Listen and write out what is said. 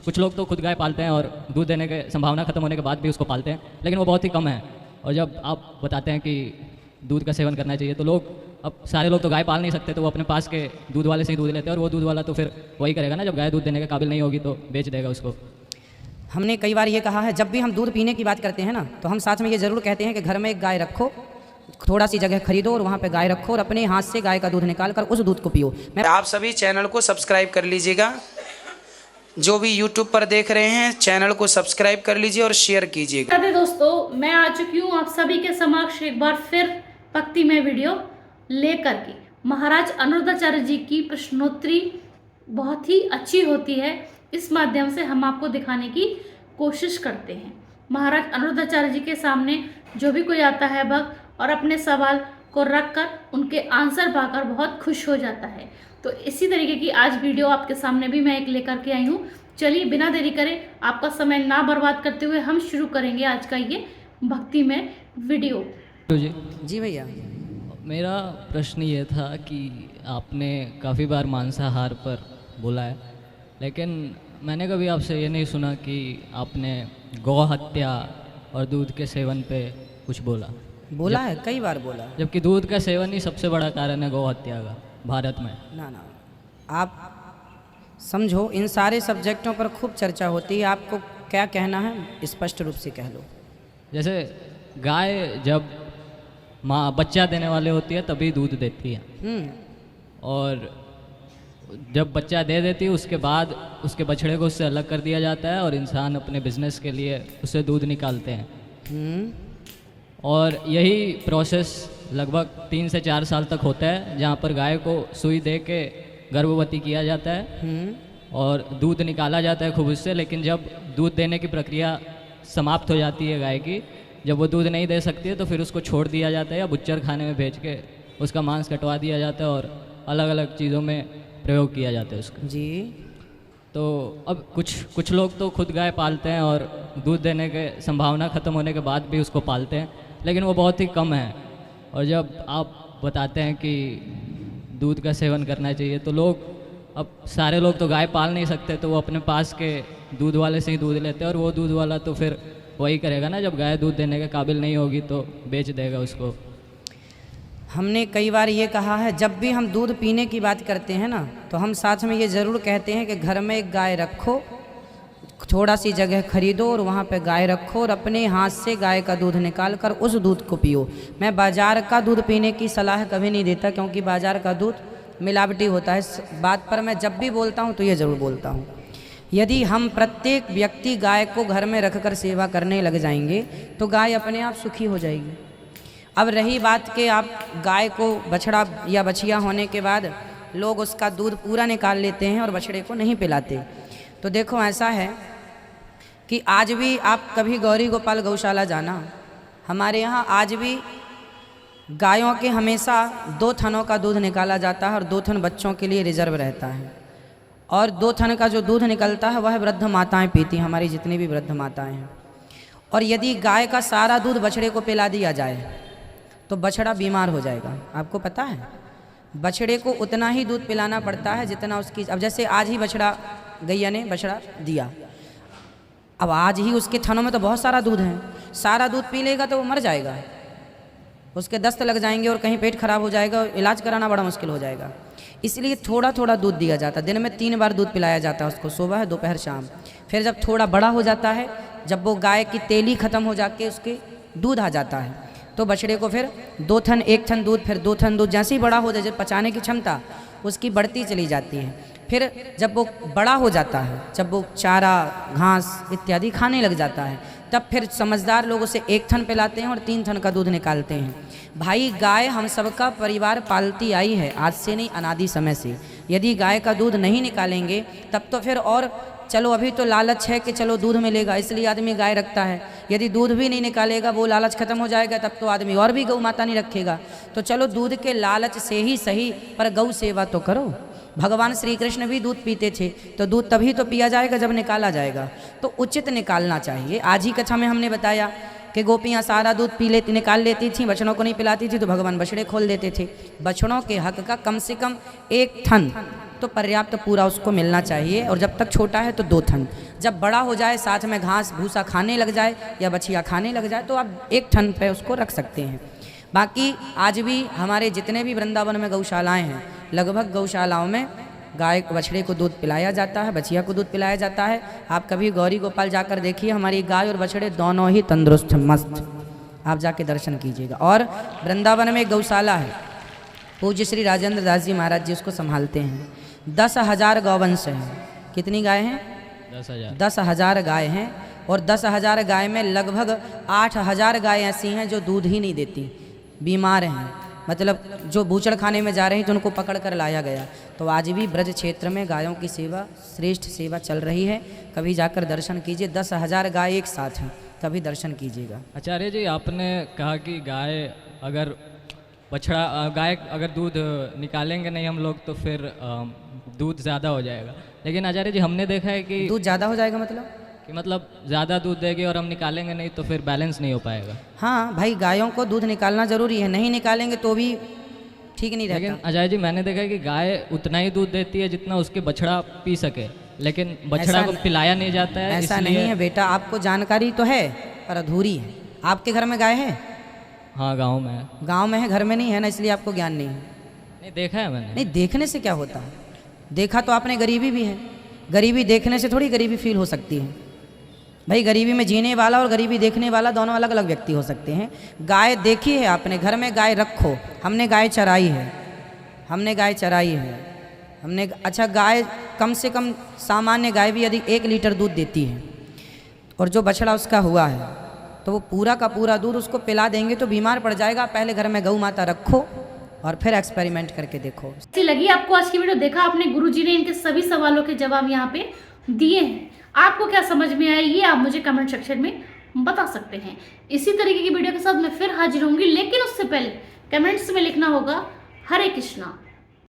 कुछ लोग तो खुद गाय पालते हैं और दूध देने के संभावना खत्म होने के बाद भी उसको पालते हैं, लेकिन वो बहुत ही कम है। और जब आप बताते हैं कि दूध का सेवन करना चाहिए तो लोग, अब सारे लोग तो गाय पाल नहीं सकते, तो वो अपने पास के दूध वाले से ही दूध लेते हैं, और वो दूध वाला तो फिर वही करेगा ना, जब गाय दूध देने के काबिल नहीं होगी तो बेच देगा उसको। हमने कई बार ये कहा है, जब भी हम दूध पीने की बात करते हैं ना, तो हम साथ में ये ज़रूर कहते हैं कि घर में एक गाय रखो, थोड़ा सी जगह खरीदो और वहाँ पे गाय रखो और अपने हाथ से गाय का दूध निकाल कर उस दूध को पियो। आप सभी चैनल को सब्सक्राइब कर लीजिएगा, जो भी यूट्यूब पर देख रहे हैं चैनल को सब्सक्राइब कर लीजिए और शेयर कीजिएगा। दोस्तों, मैं आ चुकी हूँ आप सभी के समक्ष एक बार फिर भक्तिमय वीडियो लेकर के। महाराज अनिरुद्धाचार्य जी की प्रश्नोत्तरी बहुत ही अच्छी होती है, इस माध्यम से हम आपको दिखाने की कोशिश करते हैं। महाराज अनिरुद्धाचार्य जी के सामने जो भी कोई आता है भक्त और अपने सवाल को रखकर उनके आंसर पाकर बहुत खुश हो जाता है। तो इसी तरीके की आज वीडियो आपके सामने भी मैं एक लेकर के आई हूँ। चलिए बिना देरी करें, आपका समय ना बर्बाद करते हुए हम शुरू करेंगे आज का ये भक्तिमय वीडियो। जी भैया, मेरा प्रश्न ये था कि आपने काफ़ी बार मांसाहार पर बोला है, लेकिन मैंने कभी आपसे ये नहीं सुना कि आपने गौ हत्या और दूध के सेवन पे कुछ बोला है कई बार बोला, जबकि दूध का सेवन ही सबसे बड़ा कारण है गौ हत्या का भारत में। ना आप समझो, इन सारे सब्जेक्टों पर खूब चर्चा होती है, आपको क्या कहना है स्पष्ट रूप से कह लो। जैसे गाय जब माँ बच्चा देने वाले होती है तभी दूध देती है, और जब बच्चा दे देती है उसके बाद उसके बछड़े को उससे अलग कर दिया जाता है और इंसान अपने बिजनेस के लिए उससे दूध निकालते हैं। और यही प्रोसेस लगभग 3 से 4 साल तक होता है, जहाँ पर गाय को सुई दे के गर्भवती किया जाता है और दूध निकाला जाता है खूब उससे। लेकिन जब दूध देने की प्रक्रिया समाप्त हो जाती है गाय की, जब वो दूध नहीं दे सकती है तो फिर उसको छोड़ दिया जाता है या बुच्चर खाने में भेज के उसका मांस कटवा दिया जाता है और अलग अलग चीज़ों में प्रयोग किया जाता है उसका। जी, तो अब कुछ लोग तो खुद गाय पालते हैं और दूध देने के संभावना ख़त्म होने के बाद भी उसको पालते हैं, लेकिन वो बहुत ही कम है। और जब आप बताते हैं कि दूध का सेवन करना चाहिए तो लोग, अब सारे लोग तो गाय पाल नहीं सकते, तो वो अपने पास के दूध वाले से ही दूध लेते हैं, और वो दूध वाला तो फिर वही करेगा ना, जब गाय दूध देने के काबिल नहीं होगी तो बेच देगा उसको। हमने कई बार ये कहा है, जब भी हम दूध पीने की बात करते हैं ना, तो हम साथ में ये ज़रूर कहते हैं कि घर में एक गाय रखो, थोड़ा सी जगह खरीदो और वहाँ पे गाय रखो और अपने हाथ से गाय का दूध निकाल कर उस दूध को पियो। मैं बाज़ार का दूध पीने की सलाह कभी नहीं देता, क्योंकि बाज़ार का दूध मिलावटी होता है। इस बात पर मैं जब भी बोलता हूँ तो ये ज़रूर बोलता हूँ, यदि हम प्रत्येक व्यक्ति गाय को घर में रखकर सेवा करने लग जाएंगे तो गाय अपने आप सुखी हो जाएगी। अब रही बात कि आप गाय को बछड़ा या बछिया होने के बाद लोग उसका दूध पूरा निकाल लेते हैं और बछड़े को नहीं पिलाते, तो देखो ऐसा है कि आज भी आप कभी गौरी गोपाल गौशाला जाना, हमारे यहाँ आज भी गायों के हमेशा 2 थनों का दूध निकाला जाता है और 2 थन बच्चों के लिए रिजर्व रहता है, और 2 थन का जो दूध निकलता है वह वृद्ध माताएं पीती, हमारी जितनी भी वृद्ध माताएं हैं। और यदि गाय का सारा दूध बछड़े को पिला दिया जाए तो बछड़ा बीमार हो जाएगा। आपको पता है, बछड़े को उतना ही दूध पिलाना पड़ता है जितना उसकी, अब जैसे आज ही बछड़ा गैया ने बछड़ा दिया, अब आज ही उसके थनों में तो बहुत सारा दूध है, सारा दूध पी लेगा तो वो मर जाएगा, उसके दस्त लग जाएंगे और कहीं पेट खराब हो जाएगा, इलाज कराना बड़ा मुश्किल हो जाएगा। इसलिए थोड़ा थोड़ा दूध दिया जाता है, दिन में 3 बार दूध पिलाया जाता है उसको, सुबह दोपहर शाम। फिर जब थोड़ा बड़ा हो जाता है, जब वो गाय की तेली ख़त्म हो जाके उसके दूध आ जाता है, तो बछड़े को फिर 2 थन, 1 थन दूध, फिर 2 थन दूध, जैसे ही बड़ा हो जाए, पचाने की क्षमता उसकी बढ़ती चली जाती है। फिर जब वो बड़ा हो जाता है, जब वो चारा घास इत्यादि खाने लग जाता है, तब फिर समझदार लोग उसे 1 थन पिलाते हैं और 3 थन का दूध निकालते हैं। भाई, गाय हम सबका परिवार पालती आई है, आज से नहीं, अनादि समय से। यदि गाय का दूध नहीं निकालेंगे तब तो फिर, और चलो अभी तो लालच है कि चलो दूध मिलेगा इसलिए आदमी गाय रखता है, यदि दूध भी नहीं निकालेगा, वो लालच खत्म हो जाएगा, तब तो आदमी और भी गौ माता नहीं रखेगा। तो चलो दूध के लालच से ही सही, पर गौ सेवा तो करो। भगवान श्री कृष्ण भी दूध पीते थे, तो दूध तभी तो पिया जाएगा जब निकाला जाएगा, तो उचित निकालना चाहिए। आज ही कथा में हमने बताया कि गोपियाँ सारा दूध पी लेती, निकाल लेती थी, बछड़ों को नहीं पिलाती थी, तो भगवान बछड़े खोल देते थे। बछड़ों के हक का कम से कम 1 थन तो पर्याप्त पूरा उसको मिलना चाहिए, और जब तक छोटा है तो 2 थन। जब बड़ा हो जाए, साथ में घास भूसा खाने लग जाए या बछिया खाने लग जाए, तो आप 1 थन पे उसको रख सकते हैं। बाकी आज भी हमारे जितने भी वृंदावन में गौशालाएं हैं, लगभग गौशालाओं में गाय बछड़े को दूध पिलाया जाता है, बछिया को दूध पिलाया जाता है। आप कभी गौरी गोपाल जाकर देखिए, हमारी गाय और बछड़े दोनों ही तंदुरुस्त मस्त, आप जाके दर्शन कीजिएगा। और वृंदावन में एक गौशाला है, पूज्य श्री राजेंद्र दास जी महाराज जी उसको संभालते हैं। 10,000 गौवंश हैं। कितनी गाय हैं? 10,000। 10,000 गाय हैं, और 10,000 गाय में लगभग 8,000 गाय ऐसी हैं जो दूध ही नहीं देती, बीमार हैं, मतलब जो बूचड़ खाने में जा रही हैं तो उनको पकड़ कर लाया गया। तो आज भी ब्रज क्षेत्र में गायों की सेवा, श्रेष्ठ सेवा चल रही है। कभी जाकर दर्शन कीजिए। 10,000 गाय एक साथ हैं, कभी दर्शन कीजिएगा। आचार्य जी, आपने कहा कि गाय अगर गाय अगर दूध निकालेंगे नहीं हम लोग तो फिर दूध ज़्यादा हो जाएगा। लेकिन आचार्य जी, हमने देखा है कि दूध ज़्यादा हो जाएगा मतलब ज़्यादा दूध देगी और हम निकालेंगे नहीं तो फिर बैलेंस नहीं हो पाएगा। हाँ भाई, गायों को दूध निकालना ज़रूरी है, नहीं निकालेंगे तो भी ठीक नहीं रहता। लेकिन आचार्य जी, मैंने देखा है कि गाय उतना ही दूध देती है जितना उसके बछड़ा पी सके, लेकिन बछड़ा को पिलाया नहीं जाता है। ऐसा नहीं है बेटा, आपको जानकारी तो है पर अधूरी है। आपके घर में गाय है? हाँ, गाँव में है। गाँव में है, घर में नहीं है ना, इसलिए आपको ज्ञान नहीं है। नहीं, देखा है मैंने। नहीं, देखने से क्या होता है? देखा तो आपने गरीबी भी है। गरीबी देखने से थोड़ी गरीबी फील हो सकती है भाई। गरीबी में जीने वाला और गरीबी देखने वाला दोनों अलग अलग व्यक्ति हो सकते हैं। गाय देखी है आपने, घर में गाय रखो। हमने गाय चराई है, हमने अच्छा, गाय कम से कम सामान्य गाय भी यदि 1 लीटर दूध देती है और जो बछड़ा उसका हुआ है तो वो पूरा का पूरा दूध उसको पिला देंगे तो बीमार पड़ जाएगा। पहले घर में गौ माता रखो और फिर एक्सपेरिमेंट करके देखो। कैसी लगी आपको आज की वीडियो? देखा आपने, गुरुजी ने इनके सभी सवालों के जवाब यहाँ पे दिए हैं। आपको क्या समझ में आया ये आप मुझे कमेंट सेक्शन में बता सकते हैं। इसी तरीके की वीडियो के साथ मैं फिर हाजिर होंगी, लेकिन उससे पहले कमेंट्स में लिखना होगा हरे कृष्णा।